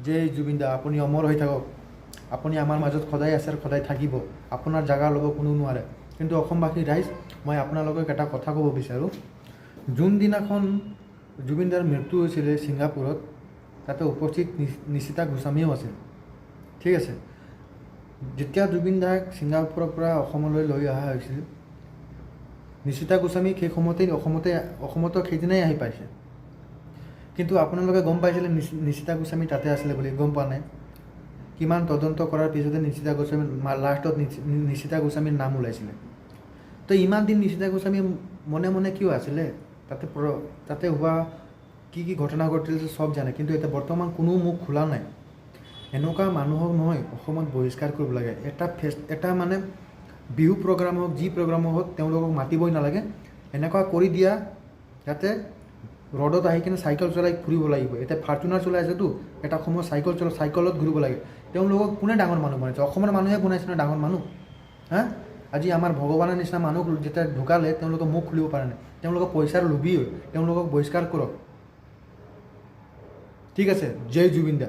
জয় জুবিন দা, আপুনি অমৰ হৈ থাকক। আপুনি আমাৰ মাজত সদায় আছে আৰু সদায় থাকিব। আপোনাৰ জাগা ল'ব কোনো নোৱাৰে। কিন্তু অসমবাসী ৰাইজ, মই আপোনালোকক এটা কথা ক'ব বিচাৰোঁ। যোনদিনাখন জুবিন দাৰ মৃত্যু হৈছিলে ছিংগাপুৰত, তাতে উপস্থিত নিশিতা গোস্বামীও আছিল। ঠিক আছে, যেতিয়া জুবিন দাক ছিংগাপুৰৰ পৰা অসমলৈ লৈ অহা হৈছিল, নিশিতা গোস্বামী সেই সময়তে অসমতো সেইদিনাই আহি পাইছে। কিন্তু আপোনালোকে গম পাইছিলে নিশিতা গোস্বামী তাতে আছিলে বুলি? গম পোৱা নাই। কিমান তদন্ত কৰাৰ পিছতে নিশিতা গোস্বামী লাষ্টত নিশিতা গোস্বামীৰ নাম ওলাইছিলে। তো ইমান দিন নিশিতা গোস্বামী মনে মনে কিয় আছিলে? তাতে হোৱা কি ঘটনা ঘটিছিল চব জানে, কিন্তু এতিয়া বৰ্তমান কোনো মুখ খোলা নাই। এনেকুৱা মানুহক নহয় অসমত বহিষ্কাৰ কৰিব লাগে। এটা মানে বিহু প্ৰগ্ৰাম হওক, যি প্ৰগ্ৰাম হওক, তেওঁলোকক মাতিবই নালাগে। এনেকুৱা কৰি দিয়া যাতে ৰ'দত আহি কিনে চাইকেল চলাই ঘূৰিব লাগিব। এতিয়া ফৰ্চুনাৰ চলাই আছেতো, এটা সময়ত চাইকেলত ঘূৰিব লাগে। তেওঁলোকক কোনে ডাঙৰ মানুহ বনাইছে? অসমৰ মানুহে বনাইছে ন ডাঙৰ মানুহ? হা, আজি আমাৰ ভগৱানৰ নিচিনা মানুহ যেতিয়া ঢুকালে তেওঁলোকে মুখ খুলিব পাৰে নাই। তেওঁলোকক পইচাৰ লোভী হয়, তেওঁলোকক বহিষ্কাৰ কৰক। ঠিক আছে, জয় জুবিন দা।